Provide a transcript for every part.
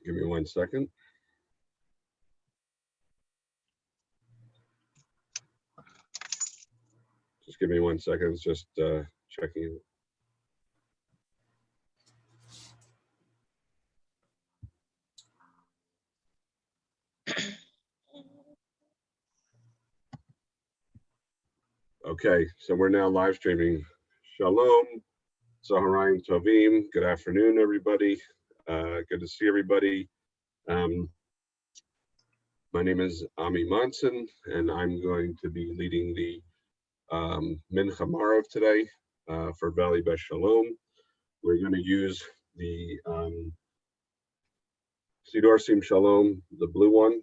Give me 1 second. Just give me 1 second. It's just checking. Okay, so we're now live streaming. Shalom, Zaharayim Tovim. Good afternoon, everybody. Good to see everybody. My name is Ami Monson, and I'm going to be leading the Mincha Marav today for Valley Beth Shalom. We're going to use the Siddur Sim Shalom, the blue one,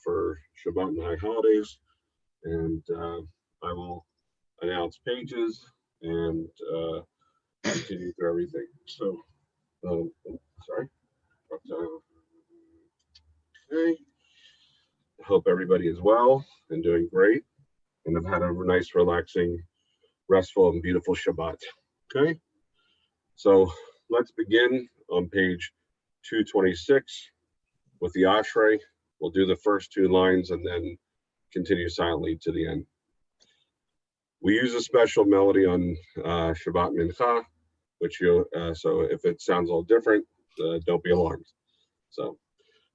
for Shabbat and high holidays. And I will announce pages and continue through everything. So, sorry. Okay. I hope everybody is well and doing great, and have had a nice, relaxing, restful, and beautiful Shabbat. Okay. So let's begin on page 226 with the Ashrei. We'll do the first 2 lines and then continue silently to the end. We use a special melody on Shabbat Mincha, which so if it sounds a little different, don't be alarmed. So,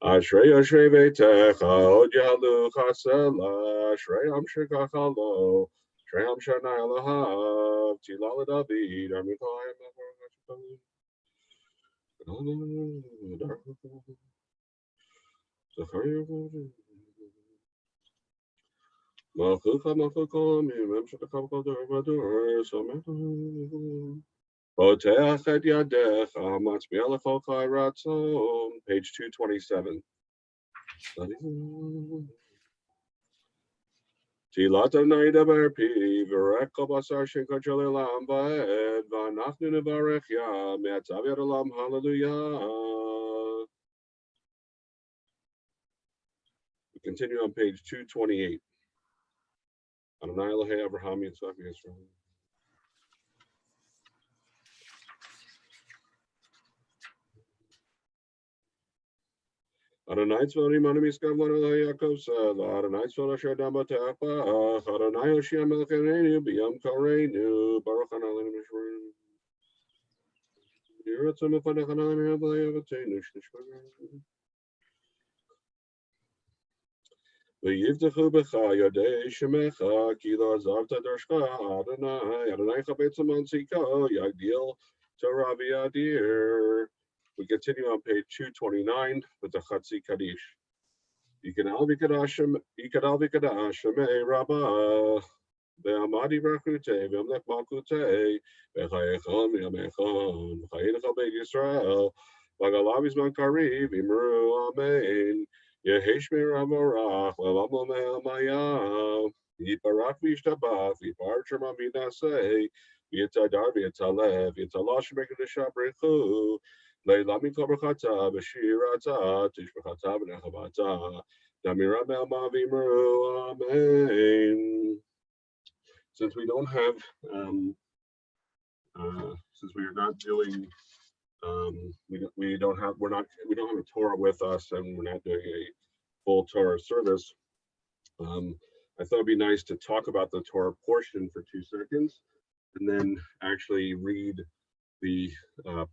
Ashrei Ashrei Veitecha Od Yalu Chasela Ashrei Am Shekachalo Ashrei Am Shanai Lahav Tila David Amikayim Malchucha Malchukom Yimem Shekachal Kadur Vadur Sometu Poteach Et Yadecha Matzmiah Lechol Chai Ratzon, page 227. Tilat Adonai Daber Pi V'Rech Kol Basar Shenkachel Elam Va'ed V'Anachnu Nevarech Ya Me'atzav Yad Olam Hallelujah. We continue on page 228. Adonai Elohei Abraham Yitzchak Yisrael. Adonai tzvori manu miskav lanu Yaakov said, Adonai tzvori asher dam b'te'ach, Adonai Hoshea melech Ereinu b'yom kareinu, Baruch Hanalenu mishmeru. Yiratzon mefanech Hanalenu b'lei avatenu shnishmeru. V'yivtechu b'cha yodei shemecha, ki lo azavta darshcha, Adonai, Adonai chabetz amansiko, yagdil Torah v'yadir. We continue on page 229 with the Chatzi Kaddish. Yikadal v'kadash Shemei Rabbah ve'amadi b'rachute ve'amlech malchute ve'chayechon v'yamechon v'chayedecha beit Yisrael v'agalav yizman kariv imru amen yehesh me'rav orach le'lam l'me'el mayam yiparach v'yishtabach v'yipar shema minaseh v'yitadar v'yitalev v'yitalash v'yitalash v'yitalash Leilami Kobrachata, Bashirata, Tishbachata, Benechabata, Damira Melma Vimru, Amen. Since we don't have, since we are not doing, we don't have a Torah with us, and we're not doing a full Torah service. I thought it'd be nice to talk about the Torah portion for 2 seconds, and then actually read the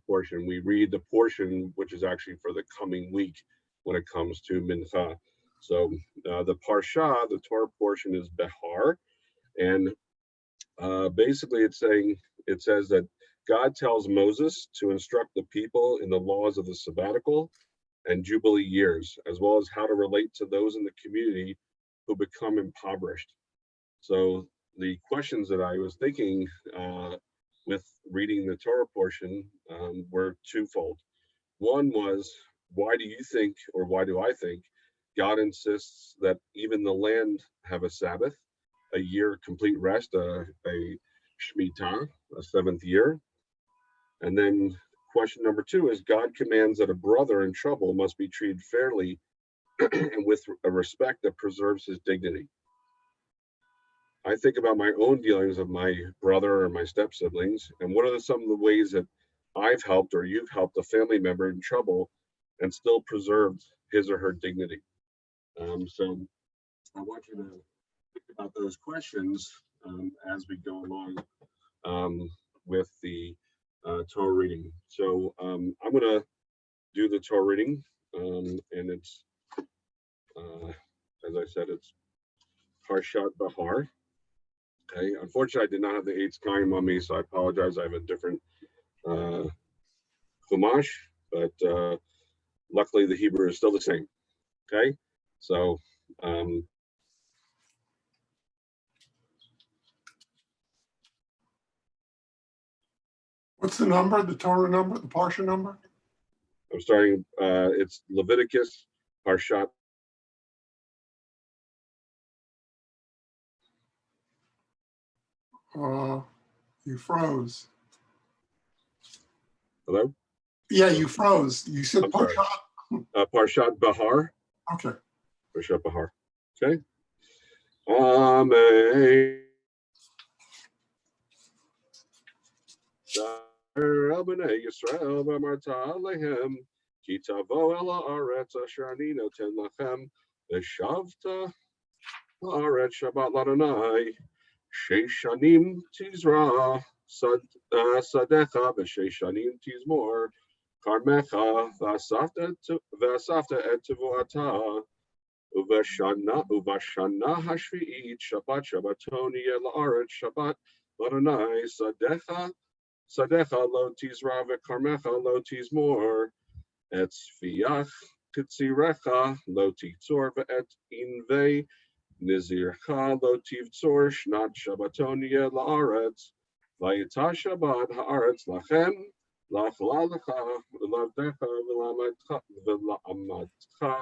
portion. We read the portion which is actually for the coming week when it comes to Mincha. So the Parsha, the Torah portion, is Behar, and basically it says that God tells Moses to instruct the people in the laws of the sabbatical and Jubilee years, as well as how to relate to those in the community who become impoverished. So the questions that I was thinking with reading the Torah portion were twofold. One was, why do you think, or why do I think, God insists that even the land have a Sabbath, a year complete rest, a Shemitah, a 7th year? And then question number 2 is, God commands that a brother in trouble must be treated fairly and with a respect that preserves his dignity. I think about my own dealings with my brother or my step siblings, and what are some of the ways that I've helped or you've helped a family member in trouble, and still preserved his or her dignity. So I want you to think about those questions as we go along with the Torah reading. So I'm going to do the Torah reading, and it's, as I said, it's Parshat Bahar. Okay. Unfortunately, I did not have the Eitz Chaim on me, so I apologize. I have a different Chumash, but luckily the Hebrew is still the same. Okay. So what's the number, the Torah number, the Parsha number? I'm starting, it's Leviticus, Parshat. You froze. Hello? Yeah, you froze. You said Parshat. Parshat Bahar. Okay. Parshat Bahar. Okay. Amen. B'nei Yisrael v'amarta alehem ki tavo el haaretz asher ani noten lachem v'shavta haaretz Shabbat l'Adonai sheish shanim tizra sadecha v'sheish shanim tizmor karmecha v'asafta et tevuata uvashana hashvi'it Shabbat Shabbaton yeh la'aretz Shabbat l'Adonai Sadecha lo tizra ve'karmecha lo tizmor et sfiach kitzirecha lo titzor ve'et invei nizircha lo tivtzor shnat Shabbaton yeh la'aretz vayita Shabbat ha'aretz lachem la'chlalcha v'lavdecha v'la'amatcha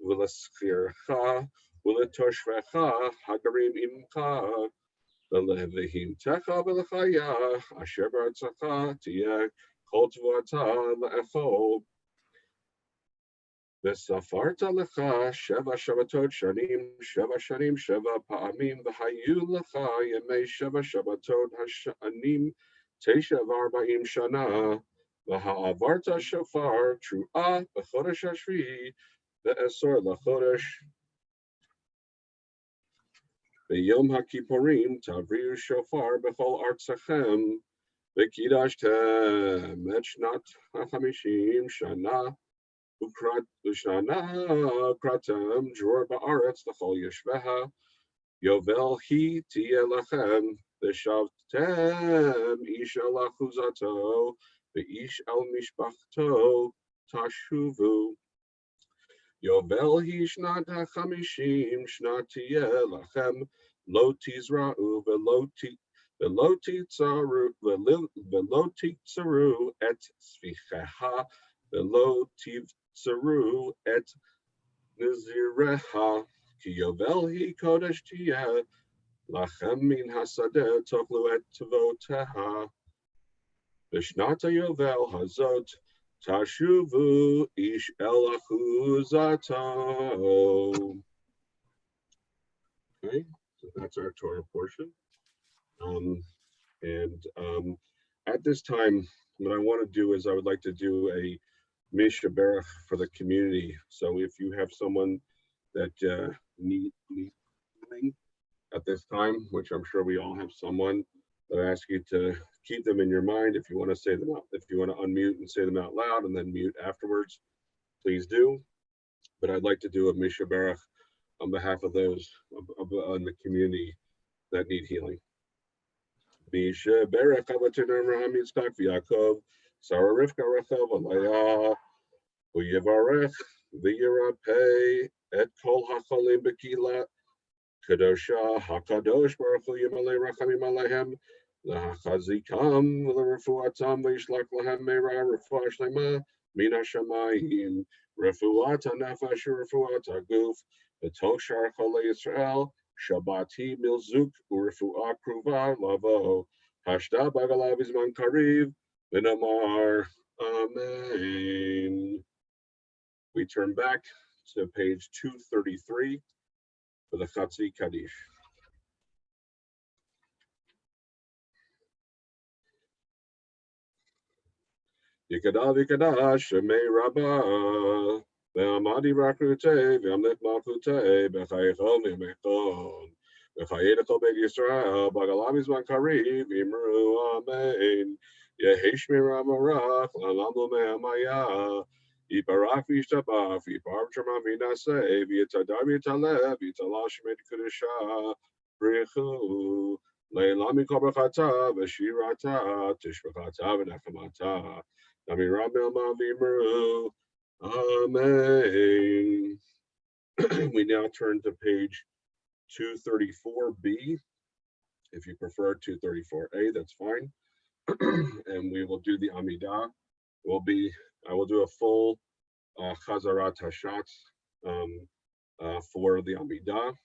v'laschircha v'latoshvecha hagarim imcha V'levihim techa v'lechaya asher b'artzacha tiyeh kol tvuata le'echol v'safarta lecha sheva shabbatot shanim sheva pa'amim v'hayu lecha yemei sheva shabbatot hashanim tesha v'arba'im shana v'ha'avarta shofar tru'ah b'chodesh hashvi'i ve'esor l'chodesh Yom HaKippurim tavriu shofar b'chol artzachem v'kidashtem et shnat hachamishim shana kratem dror ba'aretz l'chol yeshveha yovel hi tiyeh lachem v'shavtem ish el achuzato v'ish el mishpachto tashuvu Yovel hi shnat hachamishim shnat tiyeh lachem lo tizra'u v'lo titzaru et svicheha v'lo titzaru et nizireha ki yovel hi kodesh tiyeh lachem min hasadeh tochlu et tevoteha v'shnat yovel hazot Tashuvu ish el achuzato. Okay, so that's our Torah portion. At this time, what I want to do is I would like to do a Misha Berach for the community. So if you have someone that needs healing at this time, which I'm sure we all have someone, I ask you to keep them in your mind. If you want to say them out, if you want to unmute and say them out loud and then mute afterwards, please do. But I'd like to do a Misha Berach on behalf of those in the community that need healing. Misha Berach Avatin Abraham Yitzchak V'Yaakov Sarah Rivka Rachel V'Leah U'Yevarech V'Yirapeh Et Kol HaCholim B'Kila Kadosha HaKadosh Baruch Hu Yimalei Rachamim Alehem L'Hachazikam L'Refuatam V'Yishlach Lahem Meira Refuah Shlema Min HaShamayim Refuat HaNefesh Refuat HaGuf V'Toch Shar Cholei Yisrael Shabbati Milzuk U'Refuah Kruva Lavo Hashda Bagalav Izman Kariv V'Namar Amen. We turn back to page 233 for the Chatzi Kaddish. Yikada vikada shemei rabba. Ve'amadi rakute ve'amlet malkute b'chayechol v'mechon. V'chayedechol b'eg Yisrael b'galamis v'kariv imru amen. Yehishmir amarach l'alamu me'amaya. Yiparach v'yishtabach v'yipar trama v'naseh v'yitadar v'yitalev v'yitalash med kudusha brichu. Le'lam yikol brachata v'shirata tishbachata v'nechamata. Amen. We now turn to page 234B. If you prefer 234A, that's fine. And we will do the Amidah. I will do a full Chazarat Hashatz for the Amidah.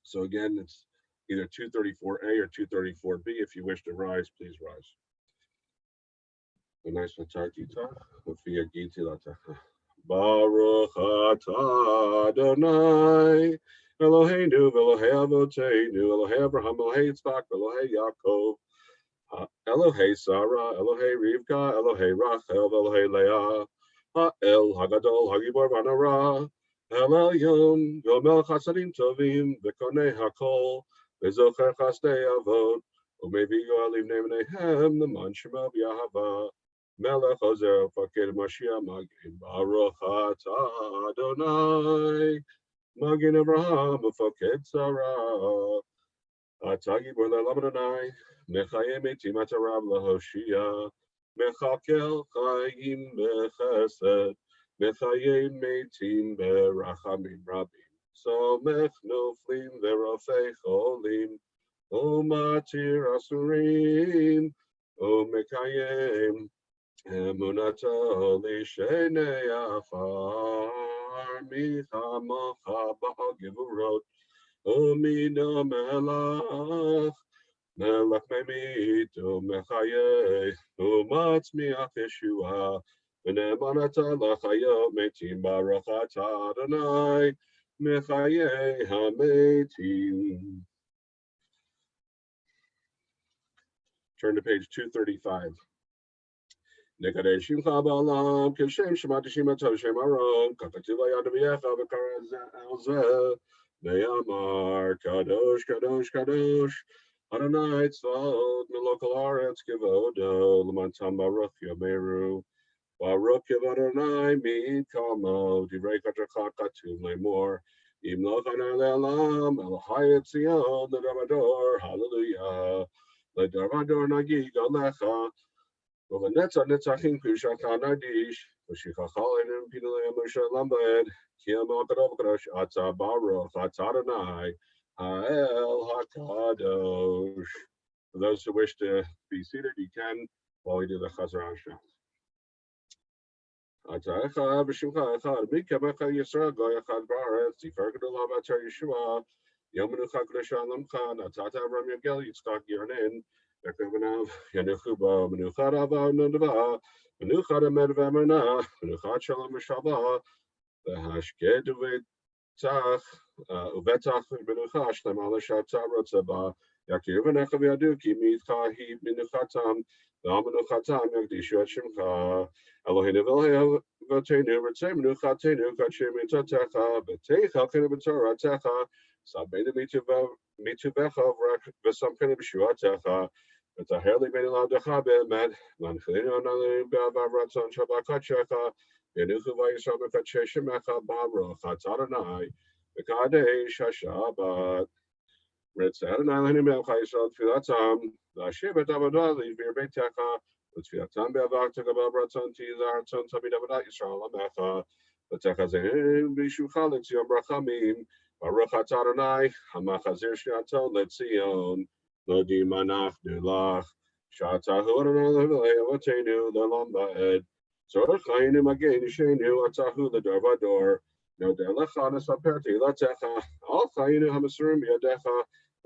So again, it's either 234A or 234B. If you wish to rise, please rise. Baruch atah Adonai Eloheinu Elohei Avoteinu Elohei Abraham Elohei Yitzchak Elohei Yaakov Elohei Sarah Elohei Rivka Elohei Rachel Elohei Leah Ha'el Hagadol Hagibor Vanara El Elyon Gomel Chasadim Tovim V'konei Hakol V'zocher Chasdei Avot U'mevigo Alim Ne'enehem L'man Shema B'Yahava Melech Ozer Fakir Mashiach Magin Baruch Atah Adonai Magin Abraham Fakir Sarah Atagi Borlelam Adonai Mechayim Etim Atarav Lahoshia Mechakel Chaim Bechesed Mechayim Etim Berachamim Rabim Somech Noflim Verofei Cholim Umatir Asurim Umekayim Emunato Lishenei Afar Michamocha Ba'agivurot Umino Melach Melach Memit Umechayeh Umatzmiach Yeshua V'nemanata Lachayot Metim Baruch Atah Adonai Mechayeh HaMetim. Turn to page 235. Nekadeshim Chabalam, Kishem Shematishim Atoshem Aron, Kakativa Yadaviyecha, V'kara Elzeh, Ne'amar, Kadosh, Kadosh, Kadosh, Adonai Tzvaot, Melokal Aretz Kivodo, L'mantam Baruch Yameru, Baruch Yavadonai, Min Kamo, Divrei Katracha Katum Lemor, Imloch Anar Le'alam, Elohai Etzion, L'Damador, Hallelujah, L'Damador Nagig Alecha, Netzach Netzachim Kushachar Nadish, V'shichachalenim Pinulei Moshe Lambed, Kiyam Al Kadosh Atah Baruch Atah Adonai Ha'el HaKadosh. For those who wish to be seated, you can while we do the Chazar Hashem. Atah Echad B'Shimcha Echad Mikamecha Yisrael Goy Echad Ba'aretz Tifer Gadol Ha'Batar Yeshua Yom Menucha Kadosh Alamcha Natata Avram Yagel Yitzchak Yernin Yaakov Yanuchuba Menuchat Ava Nundava Menuchat Amed V'Amana Menuchat Shalom V'Shabbat V'Hashked Uvetach Uvetach Menucha Shlem Ala Shabta Rotzaba Yakir V'Nechav Yadu Ki Mitcha Hi Menuchatam V'Amenuchatam Yagdishu Et Shemcha Eloheinu V'Elohei Avotenu Ritzei Menuchatenu Kachim Mitatecha V'Teicha Chenu B'Toratecha Sabbeinu Mituvecha V'Samchenu B'Shuatecha V'Taher Libeinu L'Avdecha Be'emet V'Anchilinu Analinu B'Avav Ratzon Shabbat Yenuchu V'Yisrael B'Kadshe Shemecha Baruch Atah Adonai V'Kadesh HaShabbat Ritzei Adonai Eloheinu Melech HaYisrael Tfilatam V'Ashiv Et Avodah L'Yivir Beitecha V'Tfilatam Be'Avav Tegabav Ratzon Tizar Ratzon Tamid Avodat Yisrael Amecha V'Techazehim B'Shucha L'Tzion Brachamim Baruch Atah Adonai Hamachazir Sh'ato L'Tzion Lodi Manach Nulach Sh'atahu Adonai L'Elohei Avotenu L'Olam Va'ed Tzorech Chayinu Magen Yishenu Atahu L'Dor V'Dor Nodeh Lecha Nesaperti L'Techa Al Chayinu HaMasurim B'Yadecha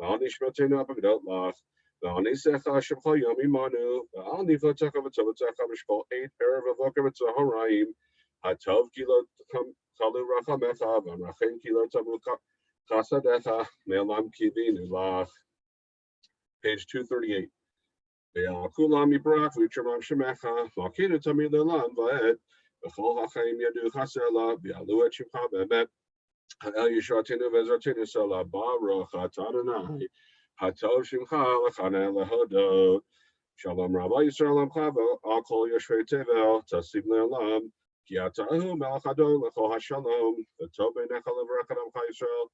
V'al Nishmatenu Apagdot Lach V'al Nisecha Shemcha Yom Imanu V'al Niflotecha V'Tovatecha V'Shkol 8 Erev Avoker V'Tzoharayim Hatov Kilo Chalu Rachamecha V'Amrachem Kilo Tamu Chasadecha Me'elam Kivinu Lach. Page 238. Kulam Yibrach, Vicharam Shemecha, Malkinu Tamid Elam Vaed, Bechol HaChaim Yadu Chasela, V'yalu Et Shimcha Be'emet, Ha'el Yishatinu Ve'zartinu Sela, Baruch Atah Adonai, Hatov Shimcha L'chaneh Lehodot, Shalom Rabbi Yisrael Amchava, Al Kol Yoshvei Tevel, Tasib Le'olam, Ki Atahu Melech Adon L'chol HaShalom, V'tov Beinecha L'V'rech Adamcha Yisrael,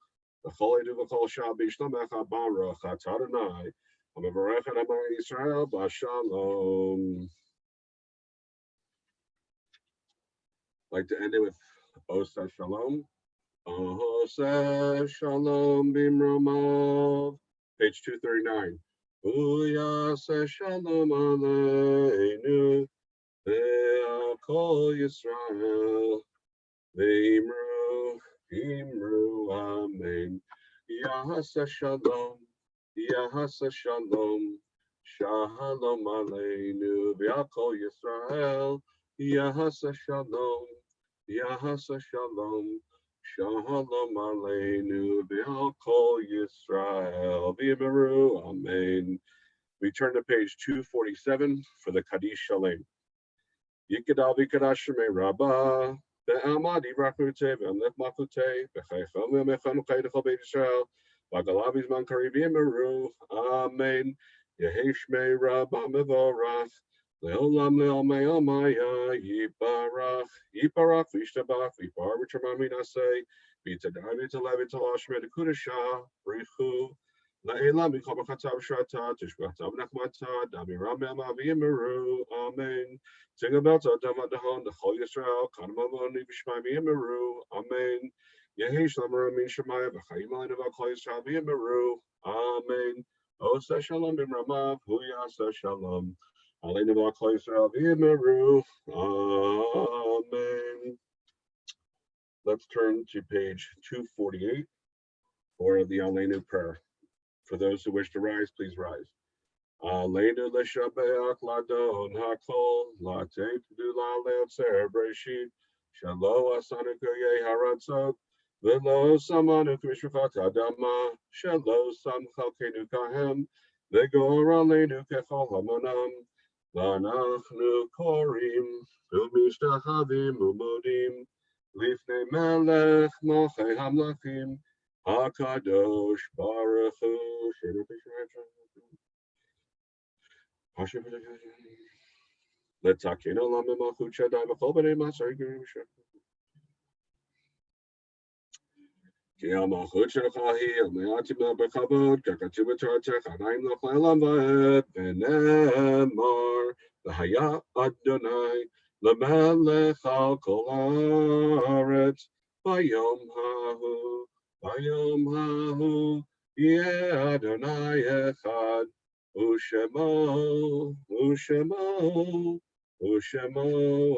V'chol Edu V'chol Shah B'Yishlomecha, Baruch Atah Adonai, Amavarech and Amar Yisrael B'Shalom. I'd like to end it with Oseh Shalom. Oseh Shalom Bimromav. Page 239. Uyaseh Shalom Aleinu Ve'akol Yisrael Ve'imru Amen. Yaseh Shalom. Yahasa Shalom, Shalom Aleinu, V'Akol Yisrael. Yahasa Shalom, Yahasa Shalom, Shalom Aleinu, V'Akol Yisrael. V'Yimeru, Amen. We turn to page 247 for the Kaddish Shalem. Yikadal V'Kadash Shemei Rabbah, Ve'amad Yivrakute, Ve'amlech Makute, Ve'chaychom Ve'mechanukay D'chol Beit Yisrael, V'agalav Yizman Kariv Yimeru, Amen. Yeheshmei Rabbah Mevorach, Le'olam Le'omei Omaya, Yiparach, Yiparach V'Yishtabach, V'Yipar V'Tramam Minaseh, V'Yitadai V'Yitalev V'Yitalash Medekudesha, Brichu, La'elam V'Chol B'Chatav Shrata, Tishbachtav Nachmata, Damiram Me'ama V'Yimeru, Amen. Sing about Adam Adahon, the Chol Yisrael, Kanamamoni B'Shmai V'Yimeru, Amen. Yehish Lamar Amin Shemaya, V'Chayim Aleinu V'Chol Yisrael V'Yimeru, Amen. Oseh Shalom B'Ramav, Huyaseh Shalom, Aleinu V'Chol Yisrael V'Yimeru, Amen. Let's turn to page 248 for the Aleinu prayer. For those who wish to rise, please rise. Aleinu l'shabeach ladon hakol latet gdula leotzer breshit shelo asanu koyei haratzot v'lo samanu k'mishpachat adama shelo sam chalkenu kahem v'gor aleinu kechol hamonam v'anachnu korim u'mishtachavim u'modim lifnei melech malchei hamlachim hakadosh baruch hu. Let's talk. You know, Lama Malchut Shaddai B'chol B'nei Masar Yigirim Shech. Ki Malchut Shelcha Hi Al Me'atim La B'Chavod K'Katzu B'Toratecha Anayim L'Ch Le'Olam Va'ed V'Nemar V'Haya Adonai L'Melech Al Kol Haaretz V'Yom Hahu Yeh Adonai Echad Ushemo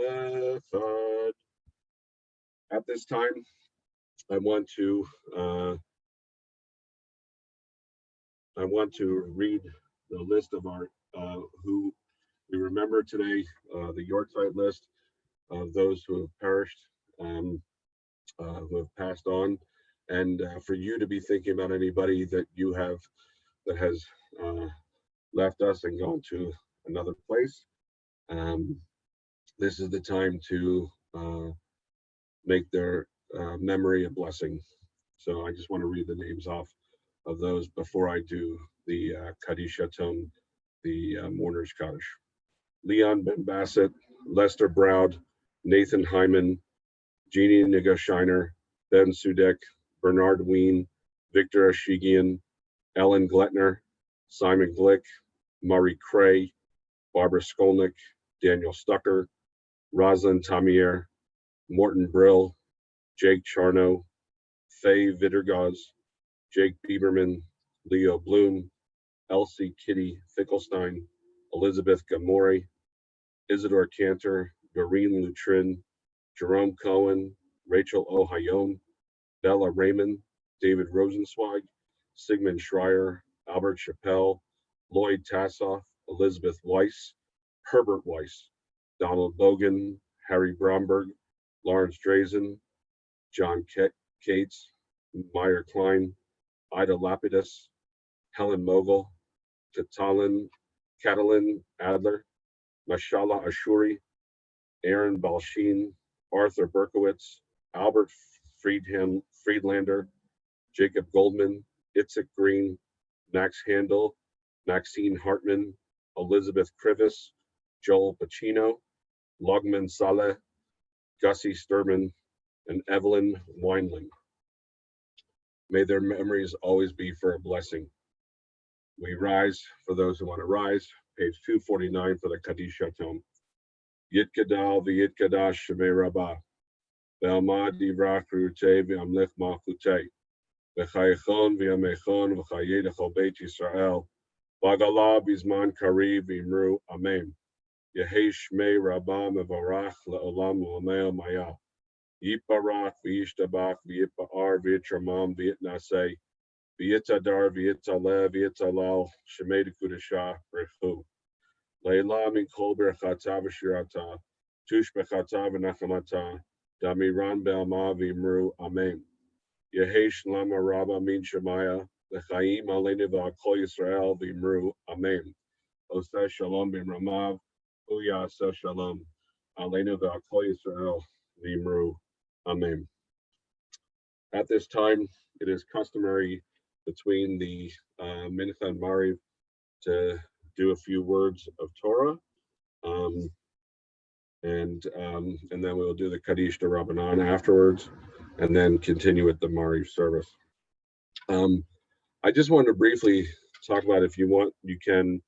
Echad. At this time, I want to read the list of our who we remember today, the Yorkshire list of those who have perished, who have passed on, and for you to be thinking about anybody that you have that has left us and gone to another place. This is the time to make their memory a blessing. So I just want to read the names off of those before I do the Kaddish Yatom, the Mourner's Kaddish. Leon Ben Bassett, Lester Browd, Nathan Hyman, Jeannie Nigashiner, Ben Sudek, Bernard Ween, Victor Ashigian, Ellen Gletner, Simon Glick, Murray Cray, Barbara Skolnick, Daniel Stucker, Rosalind Tamier, Morton Brill, Jake Charno, Faye Vittergaz, Jake Bieberman, Leo Bloom, Elsie Kitty Finkelstein, Elizabeth Gamori, Isidore Cantor, Doreen Lutrin, Jerome Cohen, Rachel Ohayom, Bella Raymond, David Rosenzweig, Sigmund Schreier, Albert Chappelle, Lloyd Tassoff, Elizabeth Weiss, Herbert Weiss, Donald Bogan, Harry Bromberg, Lawrence Drazen, John Cates, Meyer Klein, Ida Lapidus, Helen Mogul, Katalin Catalin Adler, Mashallah Ashuri, Aaron Balshin, Arthur Berkowitz, Albert Friedlander, Jacob Goldman, Itzhak Green, Max Handel, Maxine Hartman, Elizabeth Krivis, Joel Pacino, Logman Saleh, Gussie Sturman, and Evelyn Weinling. May their memories always be for a blessing. We rise for those who want to rise. Page 249 for the Kaddish tome. Yitkadal v'yitkadash shemei rabbah. Ve'almad divrach rute v'amlech malchute. V'chayechon v'yamechon v'chayed echol beit Yisrael. V'agalah bizman kariv v'imru amen. Yehi shmei rabbah mevorach le'olam u'amel maya. Yiparach v'yishtabach v'yipa'ar v'yitramam v'yitnaseh. V'yitadar v'yitaleh v'yitalal shemei dekudashah rechu. Leila min kol berchata v'shirata, tush bechata v'nachamata, damiran be'alma v'imru amen. Yehi shlama rabba min shemaya, l'chaim aleinu v'akol Yisrael v'imru amen. Oseh shalom b'mramav, uyaseh shalom, aleinu v'akol Yisrael v'imru amen. At this time, it is customary between the Mincha and Mariv to do a few words of Torah, and then we'll do the Kaddish de Rabbanan afterwards, and then continue with the Mariv service. I just wanted to briefly talk about, if you want, you can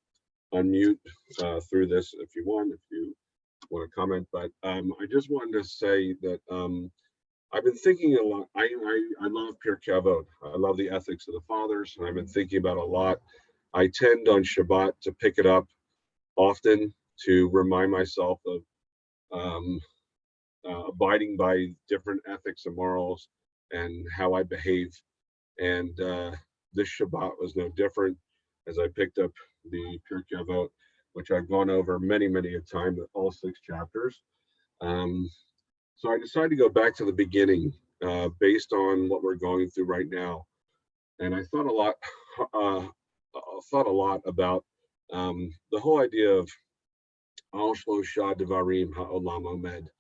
unmute through this if you want to comment, but I just wanted to say that I've been thinking a lot. I love Pirkei Avot. I love the ethics of the fathers, and I've been thinking about it a lot. I tend on Shabbat to pick it up often to remind myself of abiding by different ethics and morals and how I behave. And this Shabbat was no different, as I picked up the Pirkei Avot, which I've gone over many a time, all 6 chapters. So I decided to go back to the beginning based on what we're going through right now. And I thought a lot about the whole idea of Al Shlosha Devarim Ha'olam Omed.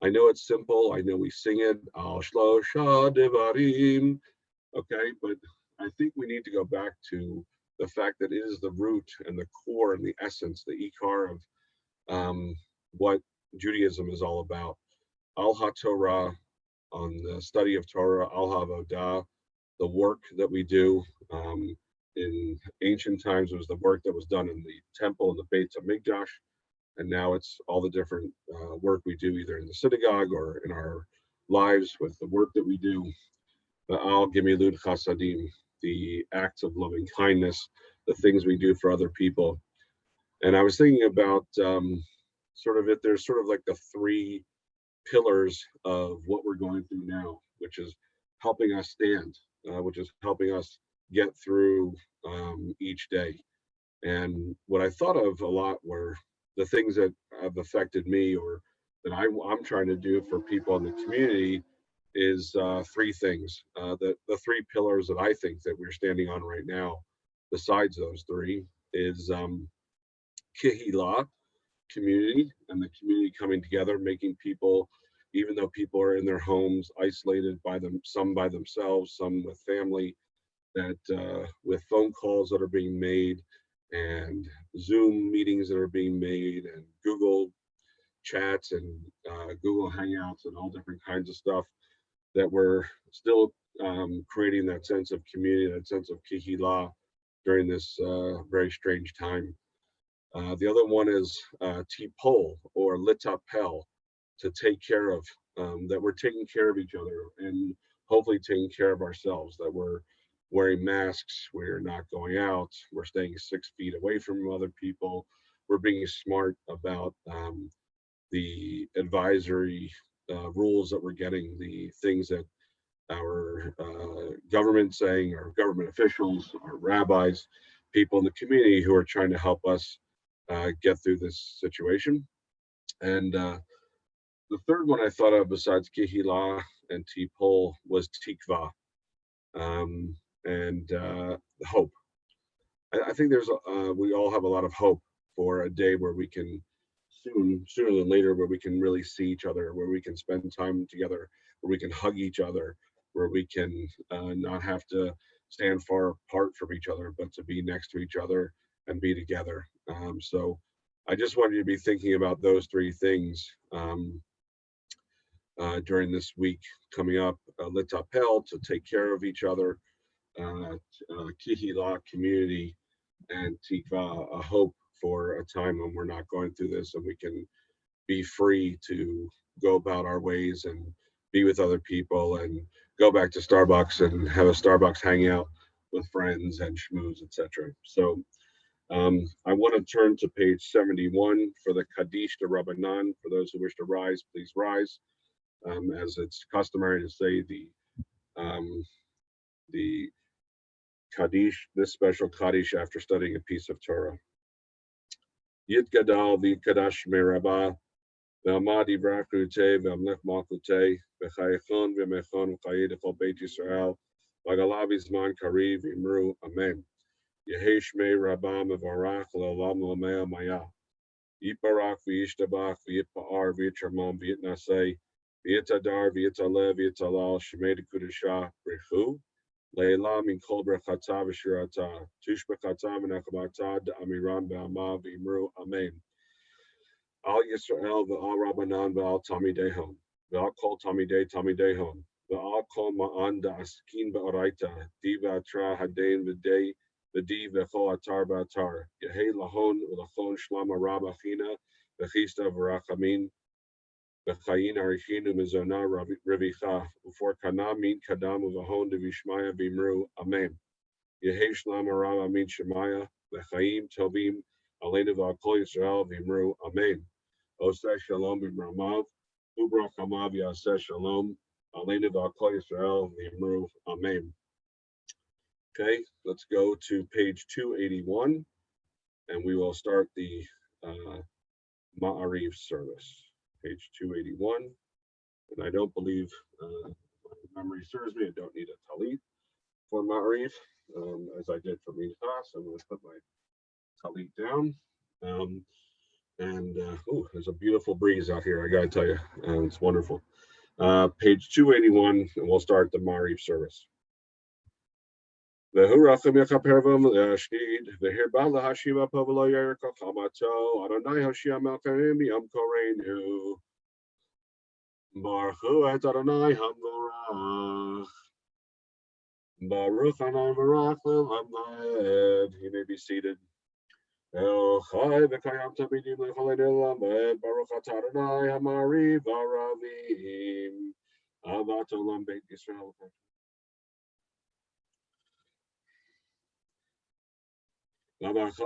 I know it's simple. I know we sing it, Al Shlosha Devarim. Okay, but I think we need to go back to the fact that it is the root and the core and the essence, the ikar of what Judaism is all about. Al HaTorah, on the study of Torah, Al HaVodah, the work that we do. In ancient times, it was the work that was done in the temple and the Beit HaMikdash, and now it's all the different work we do either in the synagogue or in our lives with the work that we do. The Al Gemilud Chasadim, the acts of loving kindness, the things we do for other people. And I was thinking about there's sort of like the 3 pillars of what we're going through now, which is helping us stand, which is helping us get through each day. And what I thought of a lot were the things that have affected me, or that I'm trying to do for people in the community, is 3 things. The 3 pillars that I think that we're standing on right now, besides those 3, is Kehillah, community, and the community coming together, making people, even though people are in their homes, isolated some by themselves, some with family, that with phone calls that are being made and Zoom meetings that are being made and Google chats and Google Hangouts and all different kinds of stuff, that we're still creating that sense of community, that sense of Kehillah during this very strange time. The other one is Tipol, or Litapel, to take care of, that we're taking care of each other and hopefully taking care of ourselves, that we're wearing masks, we're not going out, we're staying 6 feet away from other people, we're being smart about the advisory rules that we're getting, the things that our government saying, our government officials, our rabbis, people in the community who are trying to help us get through this situation. And the third one I thought of besides Kehillah and Tipol was Tikva, and hope. I think we all have a lot of hope for a day where we can sooner than later, where we can really see each other, where we can spend time together, where we can hug each other, where we can not have to stand far apart from each other, but to be next to each other and be together. So I just want you to be thinking about those three things during this week coming up. Litapel, to take care of each other, Kihila, community, and Tikva, a hope for a time when we're not going through this and we can be free to go about our ways and be with other people and go back to Starbucks and have a Starbucks hangout with friends and schmooze, etc. So I want to turn to page 71 for the Kaddish de Rabbanan. For those who wish to rise, please rise. As it's customary to say, the Kaddish, this special Kaddish after studying a piece of Torah. Yit Gadal v'Kadash Merabah v'Amad Yivrakute v'Amlech Malkute v'Chayechon v'Mechon v'Chayid Echol Beit Yisrael v'Galav Yizman Kariv Imru Amen. Yehi Shmei Rabah Mevarach L'Olam L'Mea Maya. Yiparach v'Yishtabach v'Yitpa'ar v'Yitramam v'Yitnasei v'Yitadar v'Yitalev v'Yitalal Shemei Dekudashah B'Chu Leila min kol brachata v'shirata tushbachata v'nechamata da'amiram b'amav v'imru amen. Al Yisrael v'al Rabbanan v'al Tamidehon v'al kol Tamidehon v'al kol ma'an da'askin ba'oraita di v'atra hadain v'dei v'di v'chol atar ba'atar yehei lahon v'lachon shlama rab achina v'chista v'rachamin v'chayin arishinu mizona revicha ufor kana min kadam uvahon devishmaya v'imru amen. Yehi shlam arav amin shemaya v'chaim tovim aleinu v'akol Yisrael v'imru amen. Oseh shalom b'mramav u'brachamav yaseh shalom aleinu v'akol Yisrael v'imru amen. Okay, let's go to page 281, and we will start the Ma'ariv service. Page 281, and I don't believe, my memory serves me, I don't need a talit for Ma'ariv, as I did for Minchas. I'm going to put my talit down, there's a beautiful breeze out here, I got to tell you, it's wonderful. Page 281, and we'll start the Ma'ariv service. V'hurachem yachapervam le'ashkid v'hirba lahashiva pavlo yerka chamato Adonai Hoshia Melkarim Yom Koreinu Baruch Hu et Adonai Hamvorach Baruch Adonai Barach Le'olam Laed. He may be seated. El Chai v'kayam tamidim le'cholei Lamed Baruch Atah Adonai Hamariv Aravim Avat Olam Beit Yisrael. Baruch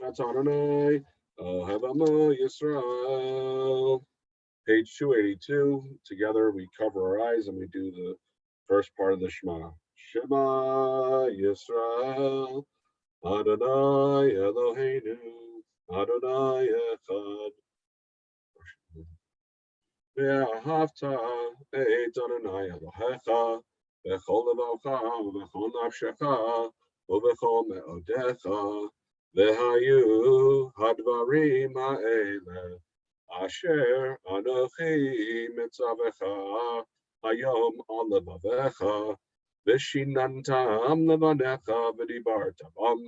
Atah Adonai Ohev Amo Yisrael. Page 282. Together we cover our eyes and we do the first part of the Shema. Shema Yisrael Adonai Eloheinu Adonai Echad. Ve'ahavta et Adonai Elohecha Bechol levacha u'bechol nafshecha u'bechol me'odecha v'hayu hadvarim ha'ele asher anochi mitzavecha hayom al levavecha v'shinantam levanecha v'dibarta bam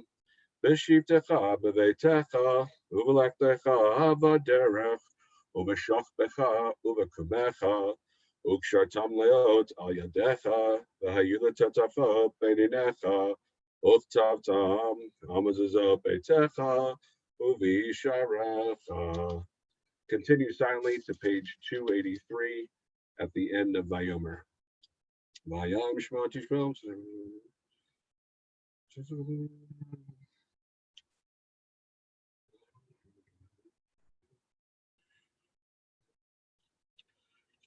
v'shivtecha b'veitecha u'v'lechtecha b'derech u'v'shachbecha u'v'kumecha Ukshartam leot al yadecha, v'hayula tatafo beininecha, uftavtam amazazo beitecha, uvisharecha. Continue silently to page 283 at the end of Vayomer. Vayam Shema Tishmel.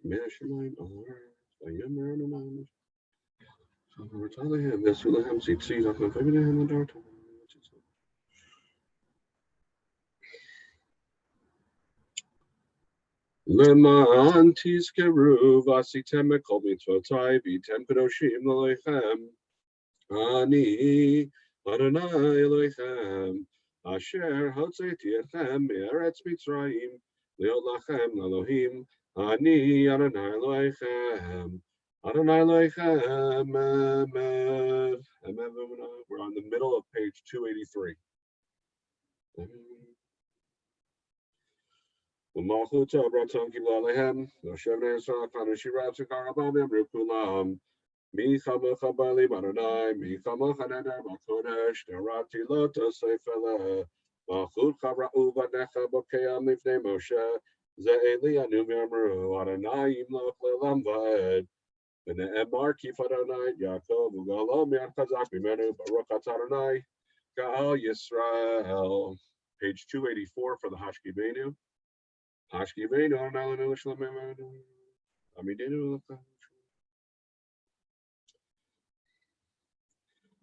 Meshalim Alar, Vayomer Anonymous. So we're telling him this will have see up and maybe him the dark. Leman tizkeru vasitem kol mitzvotai v'tem kadoshim l'lechem Ani Adonai Elohim Asher Hotzeti Etchem Me'eretz Mitzrayim Leot Lachem Elohim Ani Adonai Elohim Adonai Elohim. We're on the middle of page 283. Umalchut Braton Kibla Lehem Noshev Nesra Kanushirat Karabam Rukulam Mi Chamacha Bali Adonai Mi Chamacha Neder Bakodesh Narati Lota Seifele Malchut Chavra'u Vanecha Bokeyam Lifnei Moshe Ze'eli Anu V'Amru Adonai Yimloch Le'Lam Va'ed V'ne'emar Kif Adonai Yaakov U'Galo Mi'ad Chazak Mimenu Baruch Atah Adonai Ga'al Yisrael. Page 284 for the Hashkivenu. Hashkivenu Adonai Lenu Shlememenu Amidenu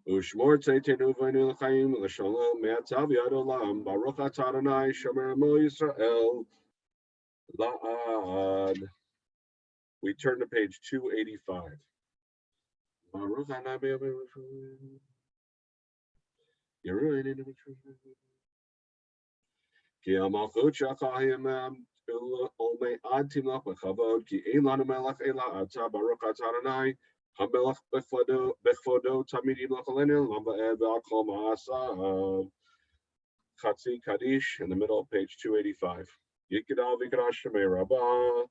Ushmor Tzeitzenu V'Nu L'Chaim L'Shalom Me'atzav Yad Olam Baruch Atah Adonai Shomer Amo Yisrael La'ad. We turn to page 285. Baruch Adonai Ki Amalchut Shachayim Olmei Ad Timlach B'Chavod Ki Ein Lanu Melech Ela Atah Baruch Atah Adonai Hamelach Bechvodo Tamid Yimlach Alenu Lam Va'ed V'Akol Ma'asav. Chatzi Kaddish in the middle of page 285. Yikidal V'Kadash Shemei Rabbah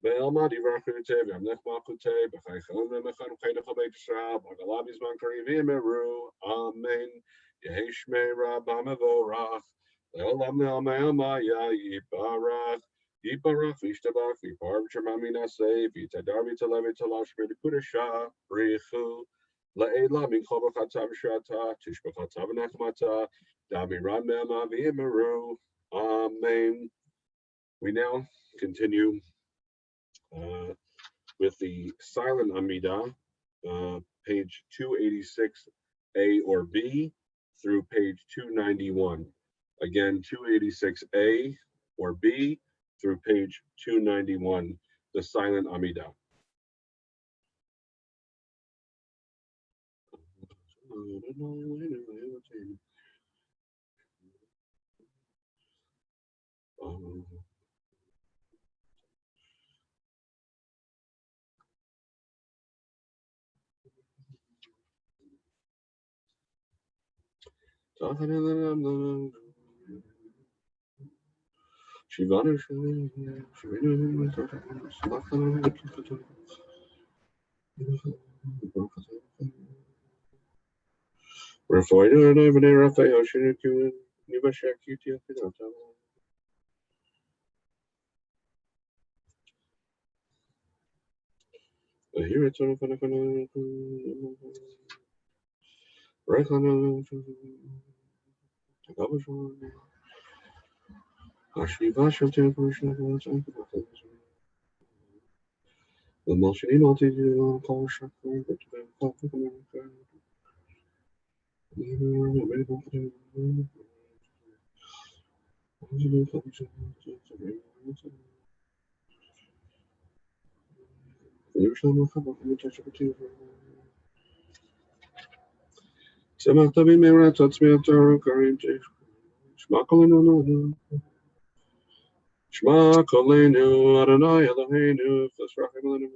Ve'elma Divrach V'Yutei V'Amlech Malchutei B'Chaychon V'Mechan V'Chaynecha Beit Yisrael B'Galav Yizman Karev Yimeru Amen Yehi Shmei Rabbah Mevorach Le'olam Le'olam Maya Yibarach Yibarach V'Yishtabach V'Yipar V'Shema Minaseh V'Yitadar V'Yitalev V'Yitalash V'Yikudesha B'Richu Le'ela Minchol B'Chatav V'Shata Tishb'Chatav V'Nechmata Damiran Me'ama V'Yimeru Amen. We now continue with the silent Amidah, page 286A or B through page 291. Again, 286A or B through page 291, the silent Amidah. Here it's Shema Kolenu Adonai Eloheinu Chesrachim Elenu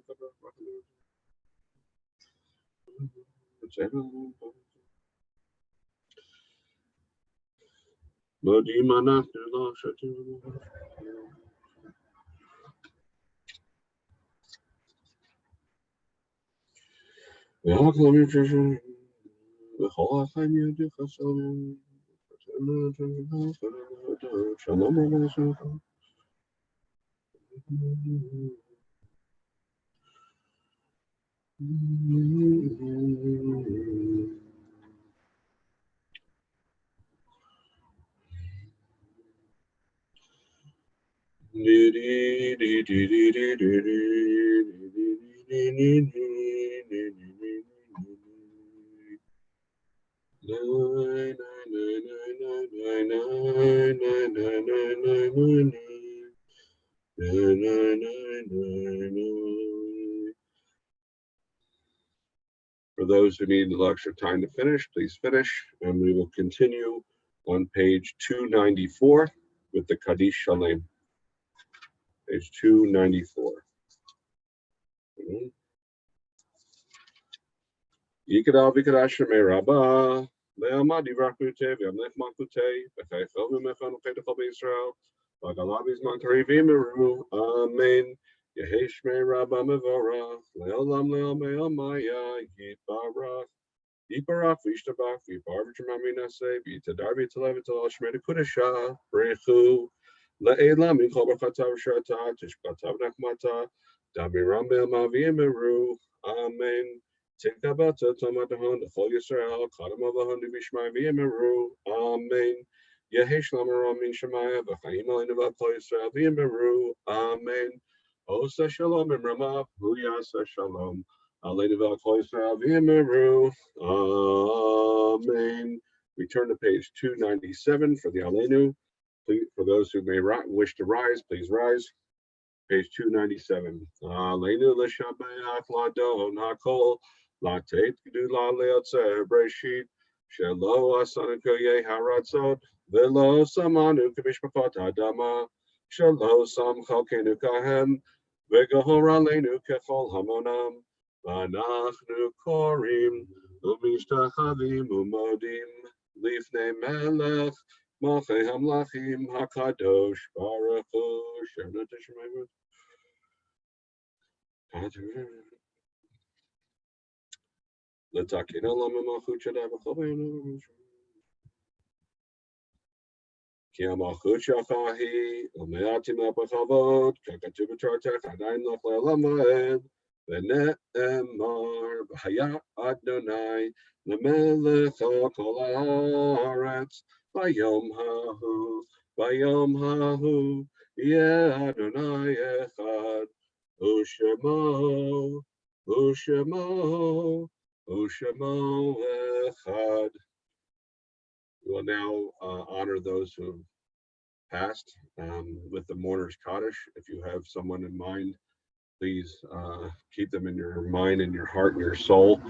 Modim Anachnu Lo Shatu V'Haklam Yitreshu V'Chol HaChaim Yadu Chasam Shalom Aleichem. For those who need a little extra time to finish, please finish, and we will continue on page 294 with the Kaddish Shalem. Page 294. Yikadav Yikadash Shemei Rabbah, Le'amad Yivrakute, V'yamlech Makute, V'chaychel V'mechon V'chaytechel B'Yisrael, V'agalav Yizman Tarivim Meru, Amen. Yehi Shmei Rabbah Mevorach, Le'olam Le'omei Maya, Yibarach, Yibarach V'yishtabach, V'yibar V'chemami Naseh, V'yitadar V'yitalev V'yitalal Shmei Dekudesha, Brechu, Le'elam Minchol B'chatav V'sharata, Tishkatav Nachmata, Damiram Be'elma V'yimeru, Amen. Tikabata Tomatahon, the Chol Yisrael, Kadamavahon, Vishmai V'yimeru, Amen. Yehi Shlomo Min Shemaya, V'chaim Aleinu V'chol Yisrael V'yimeru, Amen. Osa Shalom Imrama, Huyasa Shalom, Aleinu V'chol Yisrael V'yimeru, Amen. We turn to page 297 for the Aleinu. Please, for those who may wish to rise, please rise. Page 297. Aleinu l'shabeach ladon hakol latet gedula leotzer breshit shelo asanu koyei haratzot velo samanu k'mishpachot adama shelo sam chalkenu kahem v'gahor aleinu kechol hamonam v'anachnu korim u'mishtachavim u'modim lifnei melech Malchei Hamlachim Hakadosh Baruch Hu Shemot Shemot. L'takin olam malchut shadai b'chol Ki malchut shachahi u'me'atim b'chavod k'katuv b'tortech adayin loch le'olam va'ed v'ne'emar b'haya Adonai l'melech kol haaretz Bayom hahu, Yeh Adonai Echad, Ushemo Echad. We will now honor those who have passed with the mourner's Kaddish. If you have someone in mind, please keep them in your mind, in your heart, and your soul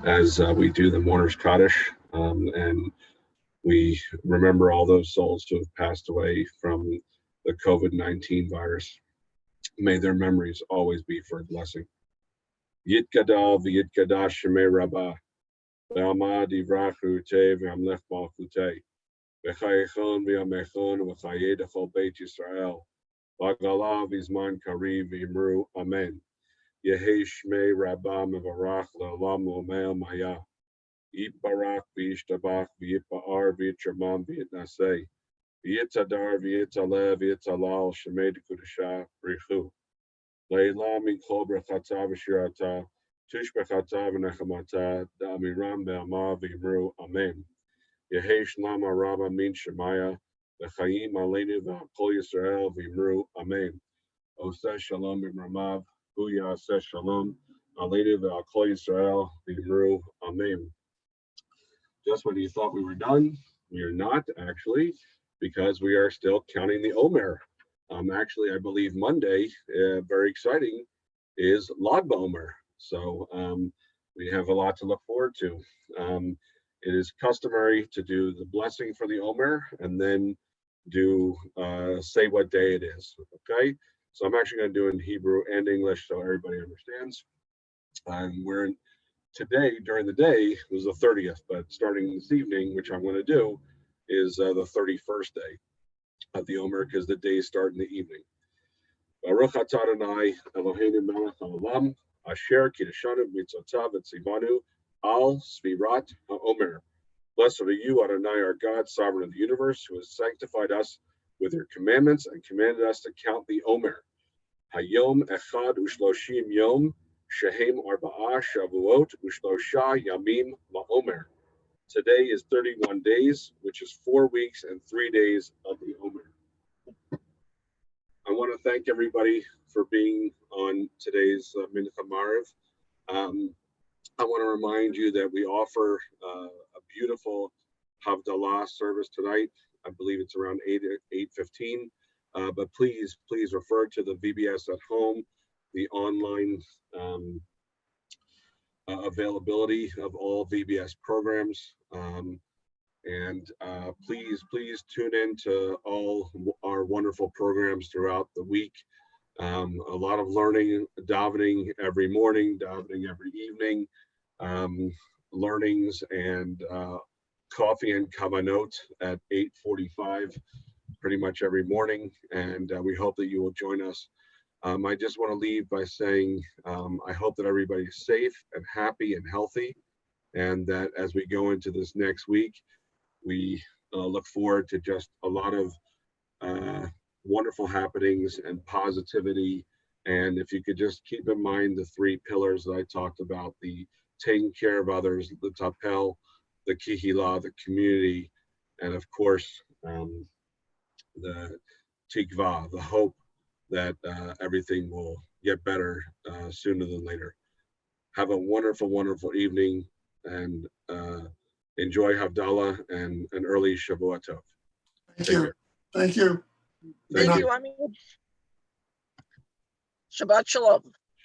as we do the mourner's Kaddish. And we remember all those souls who have passed away from the COVID-19 virus. May their memories always be for a blessing. Yitkadal v'yitkadash shemei rabbah, v'amad yivrachu te v'amlech malchute, v'chayechon v'yamechon v'chayei dechol beit Yisrael, v'agalav v'zman kariv v'yimru, amen. Yehi shmei rabbah mevarach le'olam l'omei maya. Yibarach v'yishtabach v'yipa'ar v'yitramam v'yitnaseh v'yitadar v'yitalev v'yitalal shemei dekudesha brichu le'elam minchol brachata v'shirata tishbechata v'nechamata da'amiram be'ama v'yimru amen. Yehi shlama rabba min shemaya v'chaim aleinu v'kol Yisrael v'yimru amen. Oseh shalom b'mramav hu yaseh shalom aleinu v'kol Yisrael v'yimru amen. Just when you thought we were done, we are not actually, because we are still counting the Omer. Actually, I believe Monday, very exciting, is Lag BaOmer. So we have a lot to look forward to. It is customary to do the blessing for the Omer and then do say what day it is. Okay, so I'm actually going to do it in Hebrew and English so everybody understands. We're in. Today, during the day, was the 30th, but starting this evening, which I'm going to do, is the 31st day of the Omer, because the days start in the evening. Baruch atah Adonai Eloheinu melech haolam, asher kiddushanu b'mitzvotav v'tzivanu al svirat haomer. Blessed are you, Adonai, our God, sovereign of the universe, who has sanctified us with your commandments and commanded us to count the Omer. Hayom echad ushloshim yom. Shehem Arba'a Shavuot Ushlosha Yamim LaOmer. Today is 31 days, which is 4 weeks and 3 days of the Omer. I want to thank everybody for being on today's Mincha Maariv. I want to remind you that we offer a beautiful Havdalah service tonight. I believe it's around 8:15. But please refer to the VBS at home, the online availability of all VBS programs. Please tune in to all our wonderful programs throughout the week. A lot of learning, davening every morning, davening every evening, learnings and coffee and kavanot at 8:45 pretty much every morning. And we hope that you will join us. I just want to leave by saying I hope that everybody is safe and happy and healthy, and that as we go into this next week, we look forward to just a lot of wonderful happenings and positivity. And if you could just keep in mind the three pillars that I talked about, the taking care of others, the tapel, the kihila, the community, and of course, the tikva, the hope that everything will get better sooner than later. Have a wonderful, wonderful evening, and enjoy Havdalah and an early Shavua Tov. Thank you. Thank you. Thank Thank you. you, Ami. Shabbat shalom.